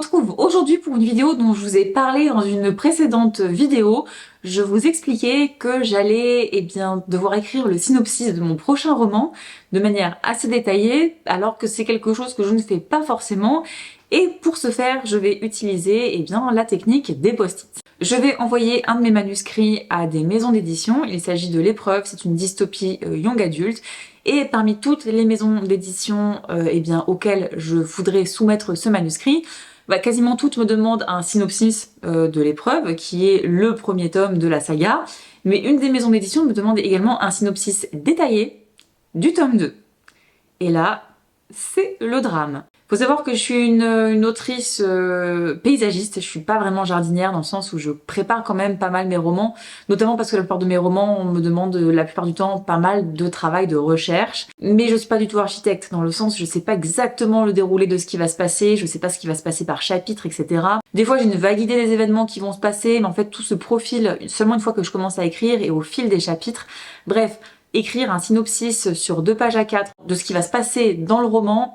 retrouve aujourd'hui pour une vidéo dont je vous ai parlé dans une précédente vidéo. Je vous expliquais que j'allais devoir écrire le synopsis de mon prochain roman de manière assez détaillée, alors que c'est quelque chose que je ne fais pas forcément. Et pour ce faire, je vais utiliser la technique des post-it. Je vais envoyer un de mes manuscrits à des maisons d'édition. Il s'agit de L'Épreuve, c'est une dystopie young adulte. Et parmi toutes les maisons d'édition auxquelles je voudrais soumettre ce manuscrit, quasiment toutes me demandent un synopsis de L'Épreuve, qui est le premier tome de la saga. Mais une des maisons d'édition me demande également un synopsis détaillé du tome 2. Et là, c'est le drame. Faut savoir que je suis une autrice paysagiste, je suis pas vraiment jardinière dans le sens où je prépare quand même pas mal mes romans, notamment parce que la plupart de mes romans, on me demande la plupart du temps pas mal de travail de recherche. Mais je suis pas du tout architecte, dans le sens où je sais pas exactement le déroulé de ce qui va se passer, je sais pas ce qui va se passer par chapitre, etc. Des fois j'ai une vague idée des événements qui vont se passer, mais en fait tout se profile seulement une fois que je commence à écrire et au fil des chapitres. Bref, écrire un synopsis sur 2 pages A4 de ce qui va se passer dans le roman,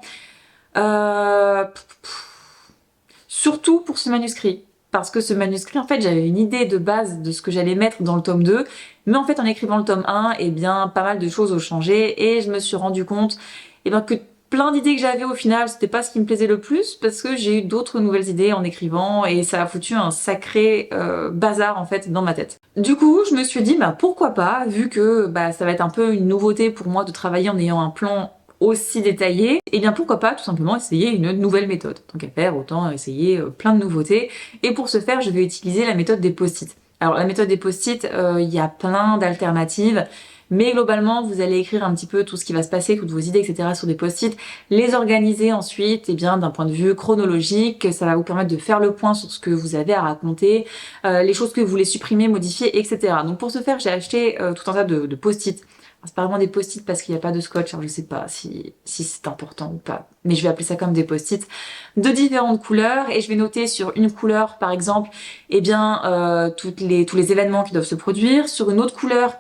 surtout pour ce manuscrit. Parce que ce manuscrit, en fait, j'avais une idée de base de ce que j'allais mettre dans le tome 2, mais en fait, en écrivant le tome 1, pas mal de choses ont changé, et je me suis rendu compte, que plein d'idées que j'avais au final, c'était pas ce qui me plaisait le plus, parce que j'ai eu d'autres nouvelles idées en écrivant, et ça a foutu un sacré bazar, en fait, dans ma tête. Du coup, je me suis dit, pourquoi pas, vu que ça va être un peu une nouveauté pour moi de travailler en ayant un plan aussi détaillé, pourquoi pas tout simplement essayer une nouvelle méthode. Tant qu'à faire, autant essayer plein de nouveautés. Et pour ce faire, je vais utiliser la méthode des post-it. Alors la méthode des post-it, il y a plein d'alternatives, mais globalement, vous allez écrire un petit peu tout ce qui va se passer, toutes vos idées, etc. sur des post-it, les organiser ensuite, d'un point de vue chronologique, ça va vous permettre de faire le point sur ce que vous avez à raconter, les choses que vous voulez supprimer, modifier, etc. Donc pour ce faire, j'ai acheté tout un tas de post-it. C'est pas vraiment des post-it parce qu'il n'y a pas de scotch, alors je sais pas si c'est important ou pas, mais je vais appeler ça comme des post-it de différentes couleurs, et je vais noter sur une couleur par exemple tous les événements qui doivent se produire, sur une autre couleur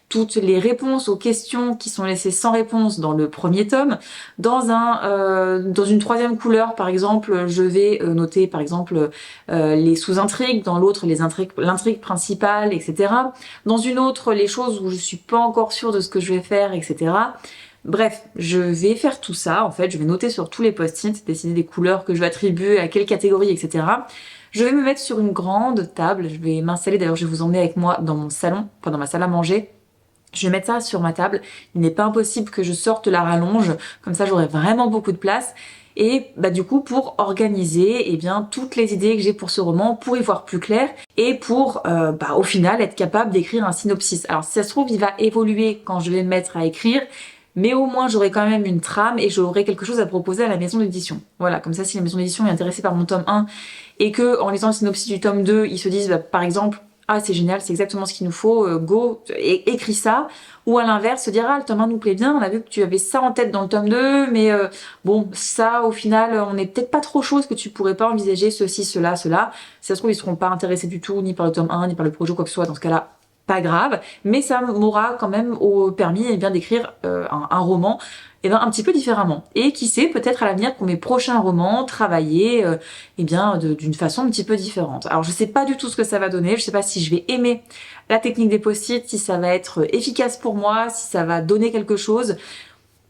toutes les réponses aux questions qui sont laissées sans réponse dans le premier tome. Dans une troisième couleur, par exemple, je vais noter par exemple les sous-intrigues, dans l'autre l'intrigue principale, etc. Dans une autre, les choses où je suis pas encore sûre de ce que je vais faire, etc. Bref, je vais faire tout ça, en fait, je vais noter sur tous les post-it, décider des couleurs que je vais attribuer à quelle catégorie, etc. Je vais me mettre sur une grande table, je vais m'installer, d'ailleurs je vais vous emmener avec moi dans mon salon, enfin dans ma salle à manger. Je vais mettre ça sur ma table, il n'est pas impossible que je sorte la rallonge, comme ça j'aurai vraiment beaucoup de place. Et du coup pour organiser toutes les idées que j'ai pour ce roman, pour y voir plus clair et pour au final être capable d'écrire un synopsis. Alors si ça se trouve il va évoluer quand je vais me mettre à écrire, mais au moins j'aurai quand même une trame et j'aurai quelque chose à proposer à la maison d'édition. Voilà, comme ça si la maison d'édition est intéressée par mon tome 1 et que en lisant le synopsis du tome 2, ils se disent par exemple ah c'est génial, c'est exactement ce qu'il nous faut, go, écris ça. Ou à l'inverse, se dire ah le tome 1 nous plaît bien, on a vu que tu avais ça en tête dans le tome 2, mais bon ça au final on n'est peut-être pas trop chaud, est-ce que tu pourrais pas envisager ceci, cela, cela. Si ça se trouve ils seront pas intéressés du tout, ni par le tome 1, ni par le projet ou quoi que ce soit, dans ce cas-là, pas grave, mais ça m'aura quand même permis d'écrire un roman un petit peu différemment. Et qui sait, peut-être à l'avenir pour mes prochains romans, travailler d'une façon un petit peu différente. Alors je sais pas du tout ce que ça va donner, je sais pas si je vais aimer la technique des post-it, si ça va être efficace pour moi, si ça va donner quelque chose,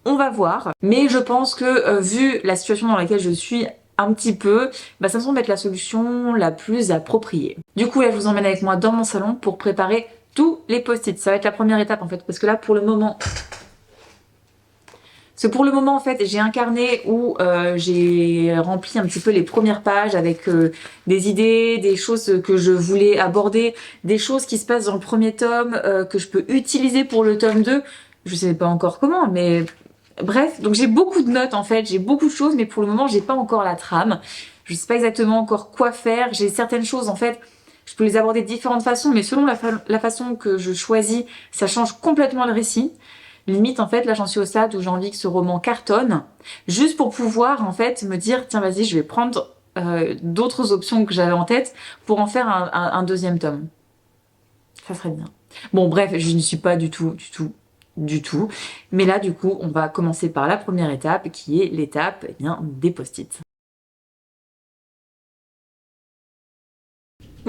on va voir. Mais je pense que vu la situation dans laquelle je suis un petit peu, ça me semble être la solution la plus appropriée. Du coup là je vous emmène avec moi dans mon salon pour préparer tous les post-it. Ça va être la première étape en fait, parce que là pour le moment en fait j'ai un carnet où j'ai rempli un petit peu les premières pages avec des idées, des choses que je voulais aborder, des choses qui se passent dans le premier tome que je peux utiliser pour le tome 2. Je sais pas encore comment, mais bref, donc j'ai beaucoup de notes en fait, j'ai beaucoup de choses, mais pour le moment j'ai pas encore la trame. Je sais pas exactement encore quoi faire, j'ai certaines choses en fait, je peux les aborder de différentes façons, mais selon la façon que je choisis, ça change complètement le récit. Limite en fait là j'en suis au stade où j'ai envie que ce roman cartonne, juste pour pouvoir en fait me dire tiens vas-y je vais prendre d'autres options que j'avais en tête pour en faire un deuxième tome. Ça serait bien. Bon bref, je ne suis pas du tout. Mais là du coup on va commencer par la première étape qui est l'étape des post-it.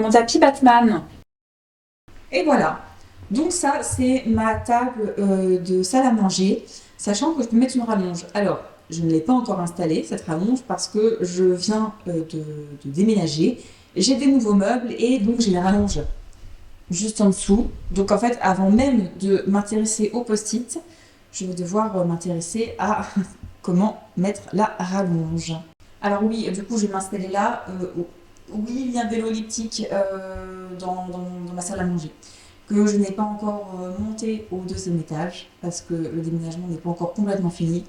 mon tapis Batman. Et voilà. Donc ça, c'est ma table de salle à manger, sachant que je peux mettre une rallonge. Alors, je ne l'ai pas encore installée, cette rallonge, parce que je viens de déménager. J'ai des nouveaux meubles et donc j'ai la rallonge juste en dessous. Donc en fait, avant même de m'intéresser au post-it, je vais devoir m'intéresser à comment mettre la rallonge. Alors oui, du coup, je vais m'installer là. Oui, il y a un vélo elliptique dans ma salle à manger que je n'ai pas encore monté au deuxième étage parce que le déménagement n'est pas encore complètement fini.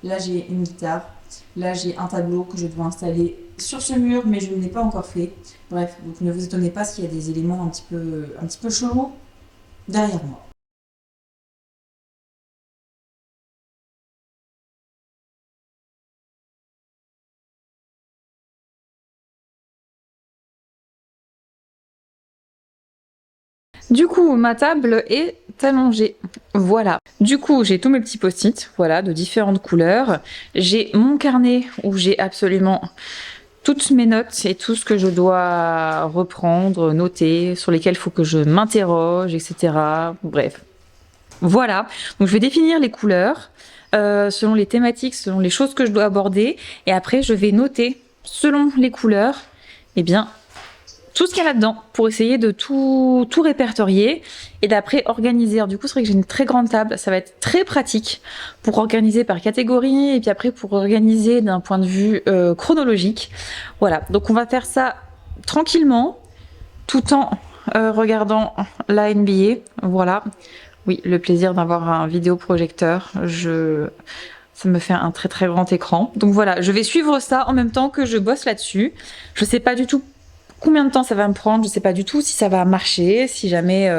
Là, j'ai une guitare. Là, j'ai un tableau que je dois installer sur ce mur, mais je ne l'ai pas encore fait. Bref, donc ne vous étonnez pas s'il y a des éléments un petit peu chelous derrière moi. Du coup, ma table est allongée. Voilà. Du coup, j'ai tous mes petits post-it, voilà, de différentes couleurs. J'ai mon carnet où j'ai absolument toutes mes notes et tout ce que je dois reprendre, noter, sur lesquels il faut que je m'interroge, etc. Bref. Voilà. Donc, je vais définir les couleurs selon les thématiques, selon les choses que je dois aborder. Et après, je vais noter, selon les couleurs, eh bien, tout ce qu'il y a là-dedans pour essayer de tout répertorier et d'après organiser. Alors, du coup, c'est vrai que j'ai une très grande table, ça va être très pratique pour organiser par catégorie et puis après pour organiser d'un point de vue chronologique. Voilà, donc on va faire ça tranquillement tout en regardant la NBA. Voilà, oui, le plaisir d'avoir un vidéoprojecteur. Ça me fait un très très grand écran. Donc voilà, je vais suivre ça en même temps que je bosse là-dessus. Je sais pas du tout combien de temps ça va me prendre, je sais pas du tout si ça va marcher, si jamais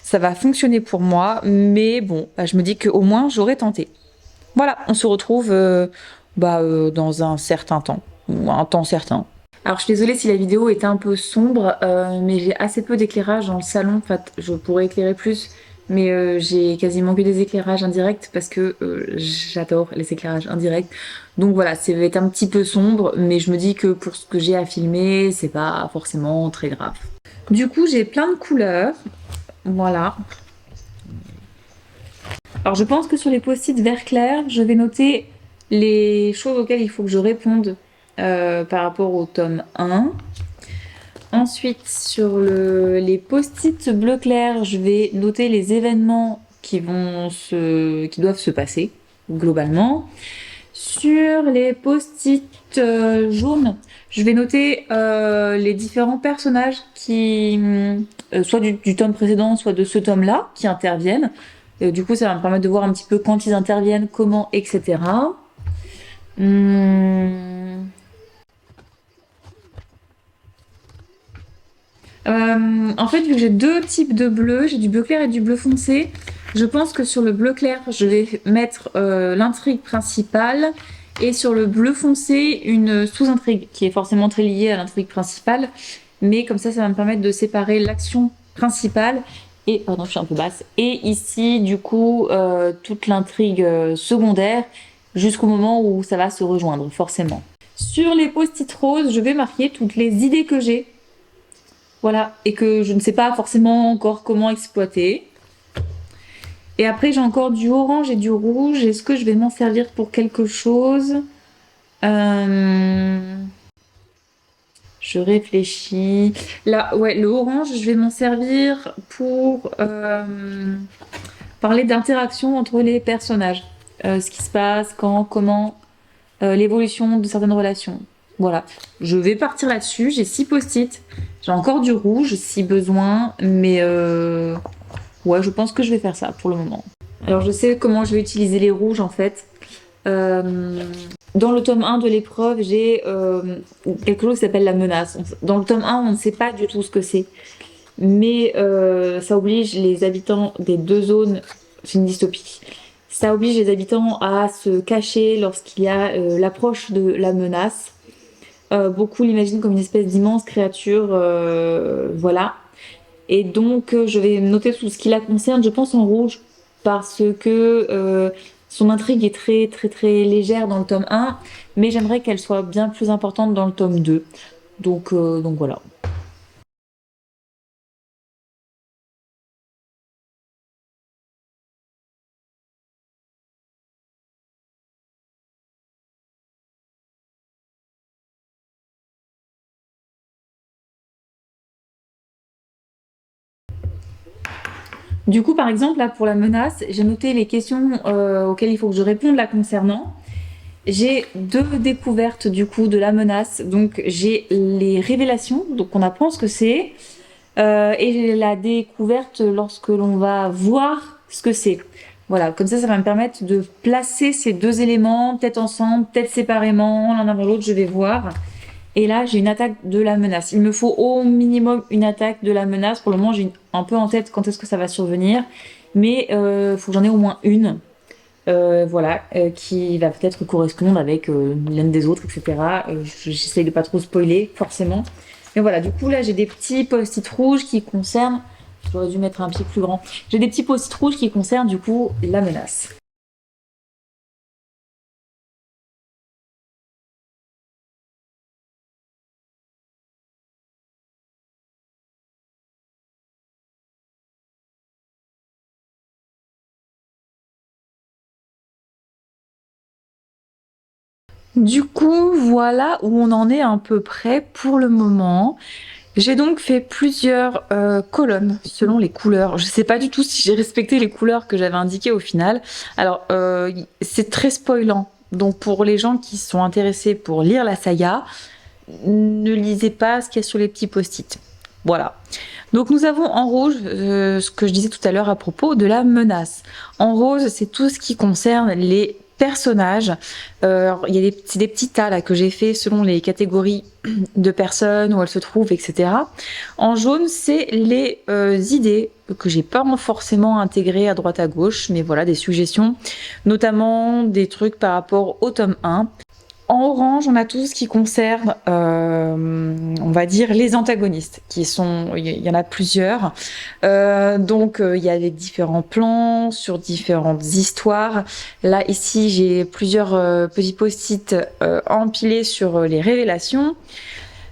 ça va fonctionner pour moi, mais bon, bah, je me dis qu'au moins j'aurais tenté. Voilà, on se retrouve dans un certain temps, ou un temps certain. Alors je suis désolée si la vidéo était un peu sombre, mais j'ai assez peu d'éclairage dans le salon. En fait, je pourrais éclairer plus, mais j'ai quasiment que des éclairages indirects parce que j'adore les éclairages indirects. Donc voilà, ça va être un petit peu sombre, mais je me dis que pour ce que j'ai à filmer, c'est pas forcément très grave. Du coup, j'ai plein de couleurs. Voilà. Alors je pense que sur les post-it vert clair, je vais noter les choses auxquelles il faut que je réponde par rapport au tome 1. Ensuite, sur les post-it bleu clair, je vais noter les événements qui doivent se passer, globalement. Sur les post-it jaunes, je vais noter les différents personnages qui, soit du tome précédent, soit de ce tome-là, qui interviennent. Du coup, ça va me permettre de voir un petit peu quand ils interviennent, comment, etc. En fait, vu que j'ai deux types de bleu, j'ai du bleu clair et du bleu foncé, je pense que sur le bleu clair, je vais mettre l'intrigue principale et sur le bleu foncé, une sous-intrigue qui est forcément très liée à l'intrigue principale. Mais comme ça va me permettre de séparer l'action principale et, pardon, je suis un peu basse, et ici, du coup, toute l'intrigue secondaire jusqu'au moment où ça va se rejoindre, forcément. Sur les post-it roses, je vais marquer toutes les idées que j'ai. Voilà, et que je ne sais pas forcément encore comment exploiter. Et après, j'ai encore du orange et du rouge. Est-ce que je vais m'en servir pour quelque chose? Je réfléchis. Là, ouais, le orange, je vais m'en servir pour parler d'interaction entre les personnages. Ce qui se passe, quand, comment, l'évolution de certaines relations. Voilà, je vais partir là-dessus. J'ai 6 post-it. J'ai encore du rouge si besoin, mais ouais, je pense que je vais faire ça pour le moment. Alors je sais comment je vais utiliser les rouges en fait. Dans le tome 1 de l'épreuve, j'ai quelque chose qui s'appelle la menace. Dans le tome 1, on ne sait pas du tout ce que c'est. Mais ça oblige les habitants des deux zones, c'est une dystopie, ça oblige les habitants à se cacher lorsqu'il y a l'approche de la menace. Beaucoup l'imaginent comme une espèce d'immense créature, voilà. Et donc je vais noter tout ce qui la concerne, je pense en rouge, parce que son intrigue est très très très légère dans le tome 1, mais j'aimerais qu'elle soit bien plus importante dans le tome 2. Donc voilà. Du coup, par exemple, là, pour la menace, j'ai noté les questions auxquelles il faut que je réponde la concernant. J'ai 2 découvertes du coup de la menace. Donc j'ai les révélations, donc on apprend ce que c'est, et j'ai la découverte lorsque l'on va voir ce que c'est. Voilà, comme ça va me permettre de placer ces 2 éléments, peut-être ensemble, peut-être séparément, l'un avant l'autre, je vais voir. Et là, j'ai une attaque de la menace. Il me faut au minimum une attaque de la menace. Pour le moment, j'ai un peu en tête quand est-ce que ça va survenir, mais faut que j'en ai au moins une. Voilà, qui va peut-être correspondre avec l'une des autres, etc. J'essaye de pas trop spoiler, forcément. Mais voilà, du coup, là, j'ai des petits post-it rouges qui concernent. J'aurais dû mettre un pied plus grand. J'ai des petits post-it rouges qui concernent, du coup, la menace. Du coup, voilà où on en est à peu près pour le moment. J'ai donc fait plusieurs colonnes selon les couleurs. Je sais pas du tout si j'ai respecté les couleurs que j'avais indiquées au final. Alors, c'est très spoilant. Donc pour les gens qui sont intéressés pour lire la saga, ne lisez pas ce qu'il y a sur les petits post-it. Voilà. Donc nous avons en rouge ce que je disais tout à l'heure à propos de la menace. En rose, c'est tout ce qui concerne les personnages. Il y a c'est des petits tas là que j'ai fait selon les catégories de personnes où elles se trouvent, etc. En jaune, c'est les idées que j'ai pas forcément intégrées à droite à gauche, mais voilà, des suggestions, notamment des trucs par rapport au tome 1. En orange, on a tout ce qui concerne, on va dire, les antagonistes, qui sont, il y en a plusieurs. Donc, il y a les différents plans sur différentes histoires. Là, ici, j'ai plusieurs petits post-it empilés sur les révélations.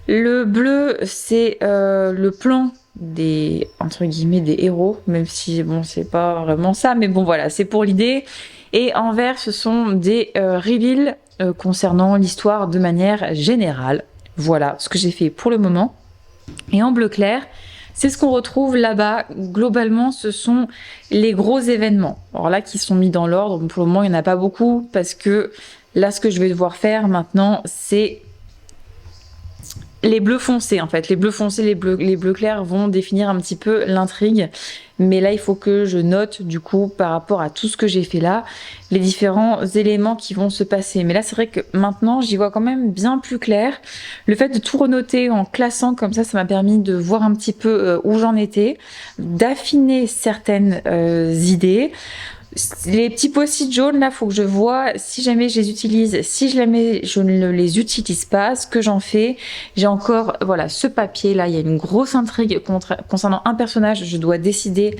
Le bleu, c'est le plan des, entre guillemets, des héros, même si, bon, c'est pas vraiment ça, mais bon, voilà, c'est pour l'idée. Et en vert, ce sont des reveals concernant l'histoire de manière générale. Voilà ce que j'ai fait pour le moment. Et en bleu clair, c'est ce qu'on retrouve là-bas. Globalement, ce sont les gros événements. Alors là, qui sont mis dans l'ordre. Pour le moment, il n'y en a pas beaucoup parce que là, ce que je vais devoir faire maintenant, c'est les bleus foncés en fait. Les bleus foncés, les bleus clairs vont définir un petit peu l'intrigue. Mais là, il faut que je note du coup par rapport à tout ce que j'ai fait là, les différents éléments qui vont se passer. Mais là, c'est vrai que maintenant, j'y vois quand même bien plus clair. Le fait de tout renoter en classant comme ça m'a permis de voir un petit peu où j'en étais, d'affiner certaines idées. Les petits post-it jaunes, là, faut que je vois si jamais je les utilise, si jamais je ne les utilise pas, ce que j'en fais. J'ai encore, voilà, ce papier, là, il y a une grosse intrigue concernant un personnage. Je dois décider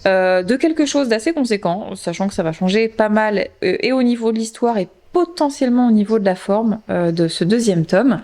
de quelque chose d'assez conséquent, sachant que ça va changer pas mal, et au niveau de l'histoire et potentiellement au niveau de la forme de ce deuxième tome.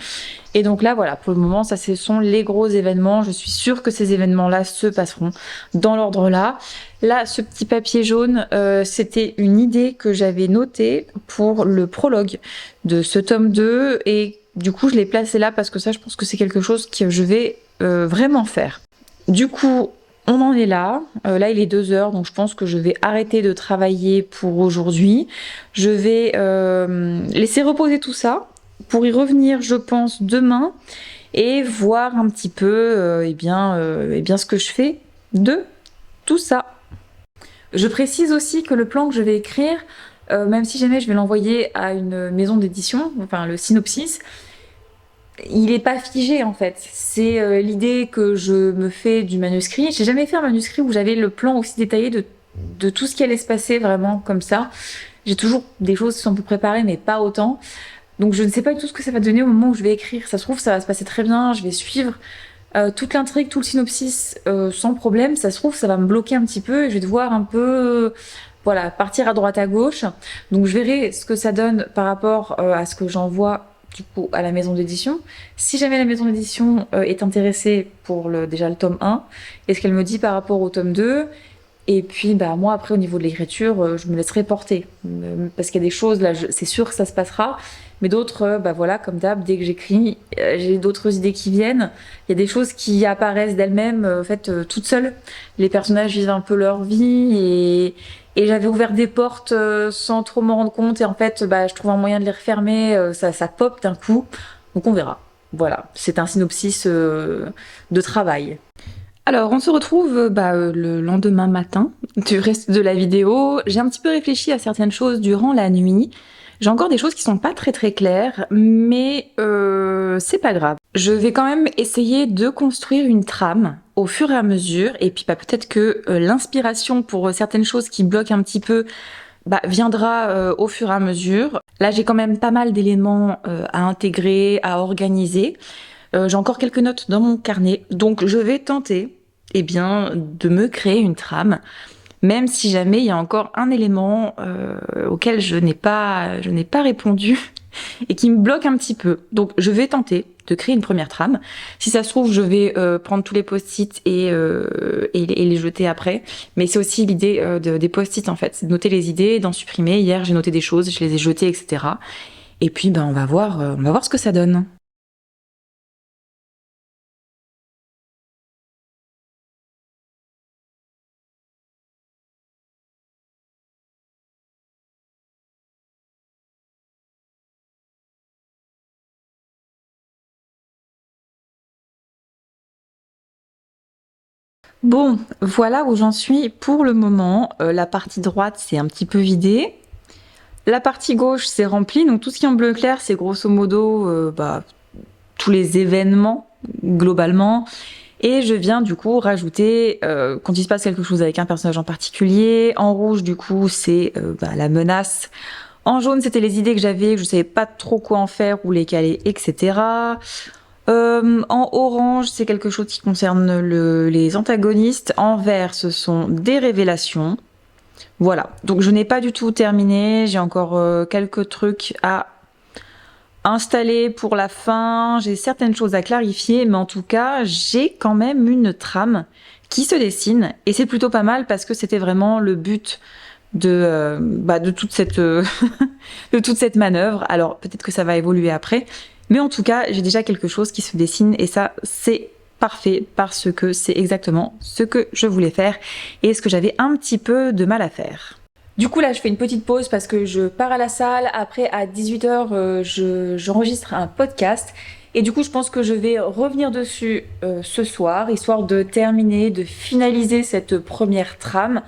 Et donc là, voilà, pour le moment, ça, ce sont les gros événements. Je suis sûre que ces événements-là se passeront dans l'ordre là. Là, ce petit papier jaune, c'était une idée que j'avais notée pour le prologue de ce tome 2. Et du coup, je l'ai placé là parce que ça, je pense que c'est quelque chose que je vais vraiment faire. Du coup, on en est là. Là, il est 2 heures, donc je pense que je vais arrêter de travailler pour aujourd'hui. Je vais laisser reposer tout ça pour y revenir, je pense, demain et voir un petit peu eh bien, ce que je fais de tout ça. Je précise aussi que le plan que je vais écrire, même si jamais je vais l'envoyer à une maison d'édition, enfin le synopsis, il n'est pas figé en fait. C'est l'idée que je me fais du manuscrit. J'ai jamais fait un manuscrit où j'avais le plan aussi détaillé de tout ce qui allait se passer vraiment comme ça. J'ai toujours des choses qui sont un peu préparées, mais pas autant. Donc je ne sais pas du tout ce que ça va donner au moment où je vais écrire. Ça se trouve, ça va se passer très bien, je vais suivre toute l'intrigue, tout le synopsis sans problème. Ça se trouve, ça va me bloquer un petit peu et je vais devoir un peu voilà, partir à droite à gauche. Donc je verrai ce que ça donne par rapport à ce que j'envoie du coup à la maison d'édition. Si jamais la maison d'édition est intéressée pour déjà le tome 1, et ce qu'elle me dit par rapport au tome 2. Et puis bah moi après au niveau de l'écriture, je me laisserai porter parce qu'il y a des choses là, c'est sûr que ça se passera, Mais d'autres, bah voilà, comme d'hab, dès que j'écris, j'ai d'autres idées qui viennent. Il y a des choses qui apparaissent d'elles-mêmes, en fait, toutes seules. Les personnages vivent un peu leur vie et j'avais ouvert des portes sans trop m'en rendre compte. Et en fait, bah, je trouve un moyen de les refermer, ça pop d'un coup. Donc on verra. Voilà, c'est un synopsis de travail. Alors, on se retrouve le lendemain matin du reste de la vidéo. J'ai un petit peu réfléchi à certaines choses durant la nuit. J'ai encore des choses qui sont pas très très claires, mais c'est pas grave. Je vais quand même essayer de construire une trame au fur et à mesure, et puis peut-être que l'inspiration pour certaines choses qui bloquent un petit peu viendra au fur et à mesure. Là, j'ai quand même pas mal d'éléments à intégrer, à organiser. J'ai encore quelques notes dans mon carnet, donc je vais tenter de me créer une trame, même si jamais il y a encore un élément auquel je n'ai pas répondu et qui me bloque un petit peu. Donc je vais tenter de créer une première trame. Si ça se trouve, je vais prendre tous les post-it et les jeter après. Mais c'est aussi l'idée des post-it en fait, c'est de noter les idées, d'en supprimer. Hier, j'ai noté des choses, je les ai jetées, etc. Et puis on va voir ce que ça donne. Bon, voilà où j'en suis pour le moment. La partie droite, c'est un petit peu vidé. La partie gauche, c'est rempli. Donc tout ce qui est en bleu clair, c'est grosso modo tous les événements, globalement. Et je viens du coup rajouter, quand il se passe quelque chose avec un personnage en particulier. En rouge, du coup, c'est la menace. En jaune, c'était les idées que j'avais, que je savais pas trop quoi en faire, où les caler, etc. En orange, c'est quelque chose qui concerne les antagonistes. En vert, ce sont des révélations. Voilà, donc je n'ai pas du tout terminé. J'ai encore quelques trucs à installer pour la fin. J'ai certaines choses à clarifier, mais en tout cas, j'ai quand même une trame qui se dessine. Et c'est plutôt pas mal parce que c'était vraiment le but de toute cette de toute cette manœuvre. Alors peut-être que ça va évoluer après, mais en tout cas j'ai déjà quelque chose qui se dessine et ça c'est parfait parce que c'est exactement ce que je voulais faire et ce que j'avais un petit peu de mal à faire. Du coup là je fais une petite pause parce que je pars à la salle. Après à 18h j'enregistre un podcast et du coup je pense que je vais revenir dessus ce soir histoire de terminer, de finaliser cette première trame,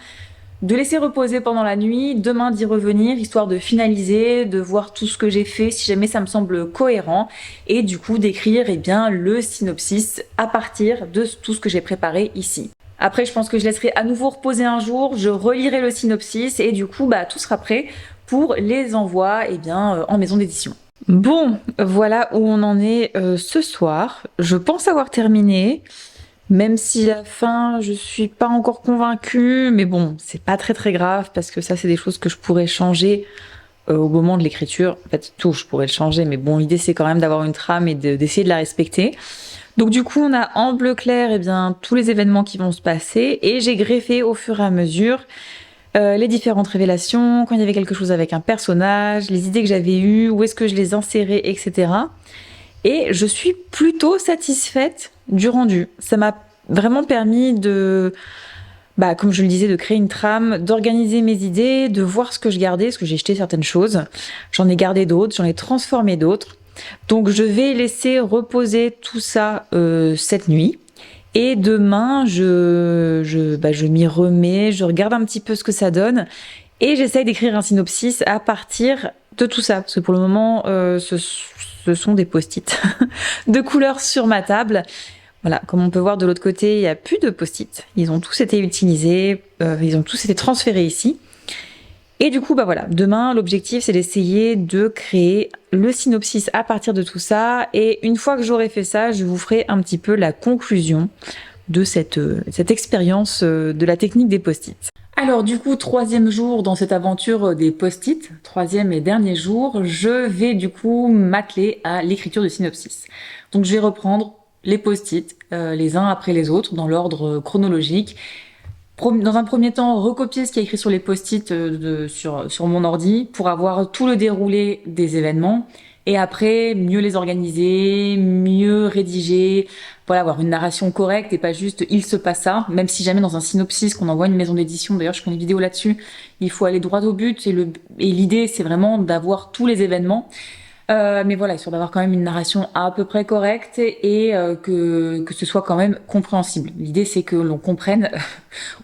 de laisser reposer pendant la nuit, demain d'y revenir, histoire de finaliser, de voir tout ce que j'ai fait, si jamais ça me semble cohérent, et du coup d'écrire le synopsis à partir de tout ce que j'ai préparé ici. Après, je pense que je laisserai à nouveau reposer un jour, je relirai le synopsis, et du coup, tout sera prêt pour les envois en maison d'édition. Bon, voilà où on en est ce soir. Je pense avoir terminé. Même si la fin, je suis pas encore convaincue, mais bon, c'est pas très très grave parce que ça, c'est des choses que je pourrais changer au moment de l'écriture. En fait, tout, je pourrais le changer, mais bon, l'idée c'est quand même d'avoir une trame et d'essayer de la respecter. Donc du coup, on a en bleu clair, tous les événements qui vont se passer et j'ai greffé au fur et à mesure les différentes révélations, quand il y avait quelque chose avec un personnage, les idées que j'avais eues, où est-ce que je les insérais, etc. Et je suis plutôt satisfaite du rendu. Ça m'a vraiment permis comme je le disais, de créer une trame, d'organiser mes idées, de voir ce que je gardais, parce que j'ai jeté certaines choses. J'en ai gardé d'autres, j'en ai transformé d'autres. Donc je vais laisser reposer tout ça cette nuit. Et demain, je m'y remets, je regarde un petit peu ce que ça donne. Et j'essaye d'écrire un synopsis à partir de tout ça. Parce que pour le moment, ce sont des post-it de couleurs sur ma table. Voilà, comme on peut voir de l'autre côté, il n'y a plus de post-it. Ils ont tous été utilisés, ils ont tous été transférés ici. Et du coup, demain, l'objectif, c'est d'essayer de créer le synopsis à partir de tout ça. Et une fois que j'aurai fait ça, je vous ferai un petit peu la conclusion de cette expérience de la technique des post-it. Alors du coup, 3e jour dans cette aventure des post-it, 3e et dernier jour, je vais du coup m'atteler à l'écriture de synopsis. Donc je vais reprendre les post-it, les uns après les autres, dans l'ordre chronologique. Dans un premier temps, recopier ce qui est écrit sur les post-it sur mon ordi pour avoir tout le déroulé des événements. Et après, mieux les organiser, mieux rédiger, voilà, avoir une narration correcte et pas juste il se passe ça. Même si jamais dans un synopsis qu'on envoie à une maison d'édition, d'ailleurs je fais une vidéo là-dessus, il faut aller droit au but et l'idée c'est vraiment d'avoir tous les événements. Mais voilà, histoire d'avoir quand même une narration à peu près correcte et que ce soit quand même compréhensible. L'idée c'est que l'on comprenne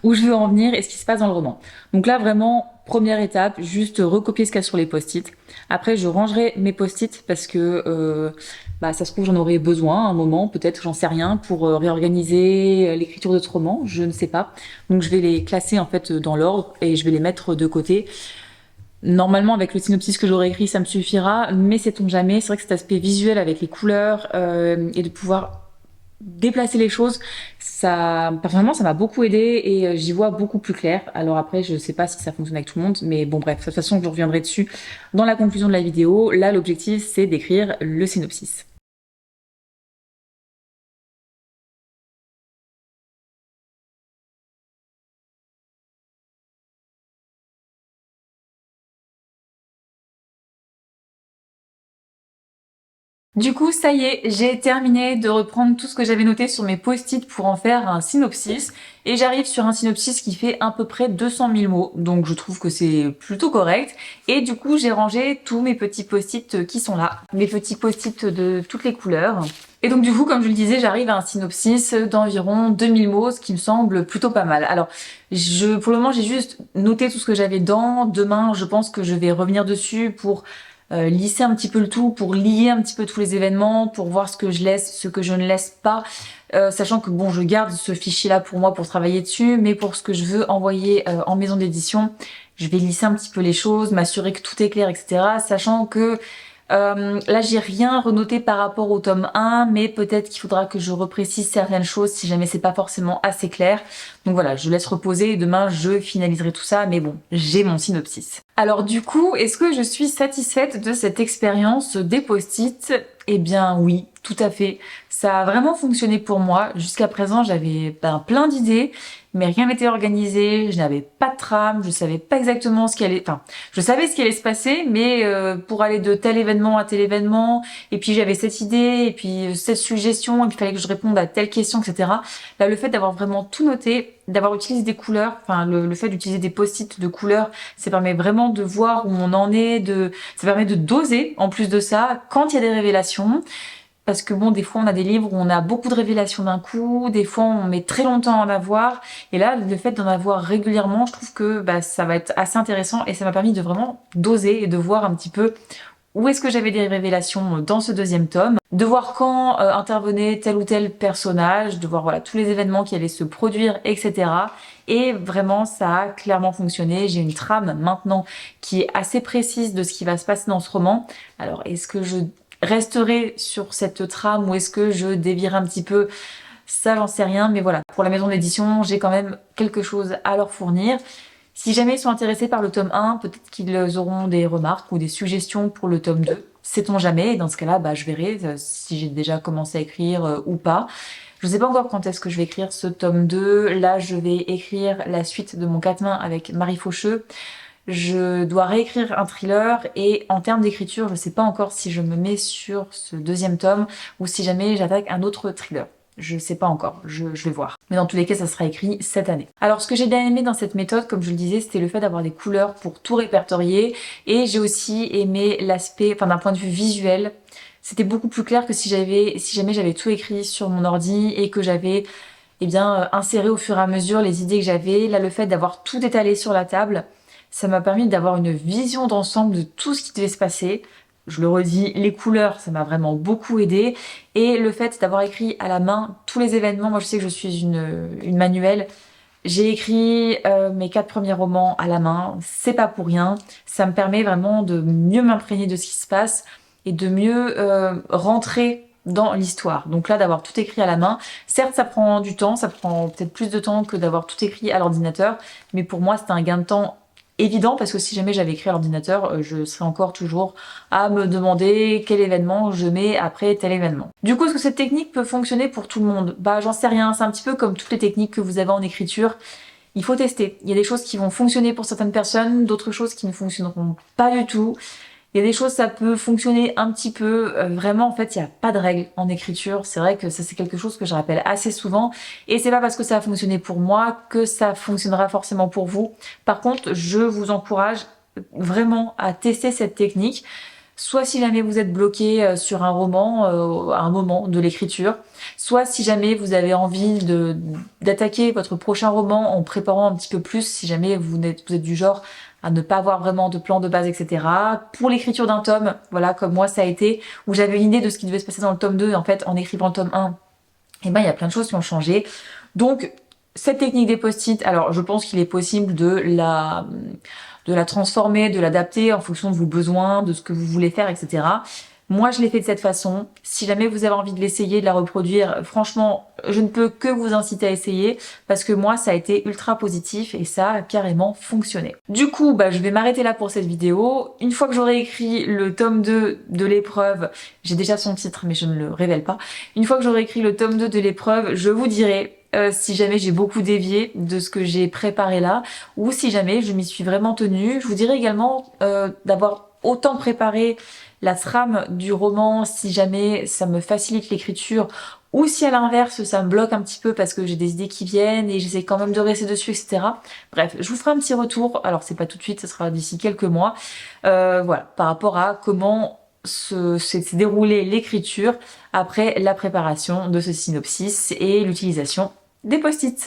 où je veux en venir et ce qui se passe dans le roman. Donc là vraiment, première étape, juste recopier ce qu'il y a sur les post-it. Après je rangerai mes post-it parce que ça se trouve j'en aurai besoin à un moment, peut-être j'en sais rien, pour réorganiser l'écriture de ce roman, je ne sais pas. Donc je vais les classer en fait dans l'ordre et je vais les mettre de côté. Normalement, avec le synopsis que j'aurais écrit, ça me suffira, mais sait-on jamais. C'est vrai que cet aspect visuel avec les couleurs et de pouvoir déplacer les choses, ça, personnellement, ça m'a beaucoup aidé et j'y vois beaucoup plus clair. Alors après, je sais pas si ça fonctionne avec tout le monde, mais bon, bref, de toute façon, je reviendrai dessus dans la conclusion de la vidéo. Là, l'objectif, c'est d'écrire le synopsis. Du coup, ça y est, j'ai terminé de reprendre tout ce que j'avais noté sur mes post-it pour en faire un synopsis. Et j'arrive sur un synopsis qui fait à peu près 200 000 mots. Donc je trouve que c'est plutôt correct. Et du coup, j'ai rangé tous mes petits post-it qui sont là. Mes petits post-it de toutes les couleurs. Et donc du coup, comme je le disais, j'arrive à un synopsis d'environ 2000 mots, ce qui me semble plutôt pas mal. Alors, pour le moment, j'ai juste noté tout ce que j'avais dedans. Demain, je pense que je vais revenir dessus pour lisser un petit peu le tout, pour lier un petit peu tous les événements, pour voir ce que je laisse, ce que je ne laisse pas, sachant que bon, je garde ce fichier-là pour moi pour travailler dessus, mais pour ce que je veux envoyer en maison d'édition, je vais lisser un petit peu les choses, m'assurer que tout est clair, etc. Sachant que là, j'ai rien renoté par rapport au tome 1, mais peut-être qu'il faudra que je reprécise certaines choses si jamais c'est pas forcément assez clair. Donc voilà, je laisse reposer et demain je finaliserai tout ça, mais bon, j'ai mon synopsis. Alors du coup, est-ce que je suis satisfaite de cette expérience des post-it? Eh bien oui, tout à fait. Ça a vraiment fonctionné pour moi. Jusqu'à présent, j'avais plein d'idées, mais rien n'était organisé, je n'avais pas de trame, je savais pas exactement ce qui allait... Enfin, je savais ce qui allait se passer, mais pour aller de tel événement à tel événement, et puis j'avais cette idée, et puis cette suggestion, et puis il fallait que je réponde à telle question, etc. Là, le fait d'avoir vraiment tout noté, d'avoir utilisé des couleurs, enfin le fait d'utiliser des post-it de couleurs, ça permet vraiment de voir où on en est, ça permet de doser en plus de ça quand il y a des révélations. Parce que bon, des fois on a des livres où on a beaucoup de révélations d'un coup, des fois on met très longtemps à en avoir, et là le fait d'en avoir régulièrement, je trouve que ça va être assez intéressant et ça m'a permis de vraiment doser et de voir un petit peu où est-ce que j'avais des révélations dans ce deuxième tome, de voir quand intervenait tel ou tel personnage, de voir voilà tous les événements qui allaient se produire, etc. Et vraiment ça a clairement fonctionné. J'ai une trame maintenant qui est assez précise de ce qui va se passer dans ce roman. Alors est-ce que je resterai sur cette trame ou est-ce que je dévierai un petit peu? Ça j'en sais rien, mais voilà, pour la maison d'édition, j'ai quand même quelque chose à leur fournir. Si jamais ils sont intéressés par le tome 1, peut-être qu'ils auront des remarques ou des suggestions pour le tome 2. Sait-on jamais, et dans ce cas-là, je verrai si j'ai déjà commencé à écrire ou pas. Je ne sais pas encore quand est-ce que je vais écrire ce tome 2. Là, je vais écrire la suite de mon 4 mains avec Marie Faucheux. Je dois réécrire un thriller et en termes d'écriture, je ne sais pas encore si je me mets sur ce deuxième tome ou si jamais j'attaque un autre thriller. Je sais pas encore, je vais voir. Mais dans tous les cas, ça sera écrit cette année. Alors, ce que j'ai bien aimé dans cette méthode, comme je le disais, c'était le fait d'avoir des couleurs pour tout répertorier. Et j'ai aussi aimé l'aspect, enfin d'un point de vue visuel, c'était beaucoup plus clair que si jamais j'avais tout écrit sur mon ordi et que j'avais inséré au fur et à mesure les idées que j'avais. Là, le fait d'avoir tout étalé sur la table, ça m'a permis d'avoir une vision d'ensemble de tout ce qui devait se passer. Je le redis, les couleurs, ça m'a vraiment beaucoup aidé. Et le fait d'avoir écrit à la main tous les événements, moi je sais que je suis une manuelle. J'ai écrit mes 4 premiers romans à la main, c'est pas pour rien. Ça me permet vraiment de mieux m'imprégner de ce qui se passe et de mieux rentrer dans l'histoire. Donc là, d'avoir tout écrit à la main, certes ça prend du temps, ça prend peut-être plus de temps que d'avoir tout écrit à l'ordinateur, mais pour moi c'est un gain de temps évident parce que si jamais j'avais écrit à l'ordinateur, je serais encore toujours à me demander quel événement je mets après tel événement. Du coup, est-ce que cette technique peut fonctionner pour tout le monde? J'en sais rien, c'est un petit peu comme toutes les techniques que vous avez en écriture. Il faut tester. Il y a des choses qui vont fonctionner pour certaines personnes, d'autres choses qui ne fonctionneront pas du tout. Il y a des choses, ça peut fonctionner un petit peu. Vraiment, en fait, il n'y a pas de règle en écriture. C'est vrai que ça, c'est quelque chose que je rappelle assez souvent. Et c'est pas parce que ça a fonctionné pour moi que ça fonctionnera forcément pour vous. Par contre, je vous encourage vraiment à tester cette technique. Soit si jamais vous êtes bloqué sur un roman à un moment de l'écriture, soit si jamais vous avez envie d'attaquer votre prochain roman en préparant un petit peu plus, si jamais vous êtes du genre à ne pas avoir vraiment de plan de base, etc. Pour l'écriture d'un tome, voilà, comme moi ça a été, où j'avais une idée de ce qui devait se passer dans le tome 2, et en fait en écrivant le tome 1, et ben il y a plein de choses qui ont changé. Donc cette technique des post-it, alors je pense qu'il est possible de la transformer, de l'adapter en fonction de vos besoins, de ce que vous voulez faire, etc. Moi, je l'ai fait de cette façon. Si jamais vous avez envie de l'essayer, de la reproduire, franchement, je ne peux que vous inciter à essayer parce que moi, ça a été ultra positif et ça a carrément fonctionné. Du coup, je vais m'arrêter là pour cette vidéo. Une fois que j'aurai écrit le tome 2 de l'épreuve, j'ai déjà son titre, mais je ne le révèle pas. Une fois que j'aurai écrit le tome 2 de l'épreuve, je vous dirai si jamais j'ai beaucoup dévié de ce que j'ai préparé là, ou si jamais je m'y suis vraiment tenue. Je vous dirai également d'avoir autant préparé la trame du roman si jamais ça me facilite l'écriture, ou si à l'inverse ça me bloque un petit peu parce que j'ai des idées qui viennent et j'essaie quand même de rester dessus, etc. Bref, je vous ferai un petit retour, alors c'est pas tout de suite, ça sera d'ici quelques mois, voilà, par rapport à comment s'est déroulée l'écriture après la préparation de ce synopsis et l'utilisation des post-it.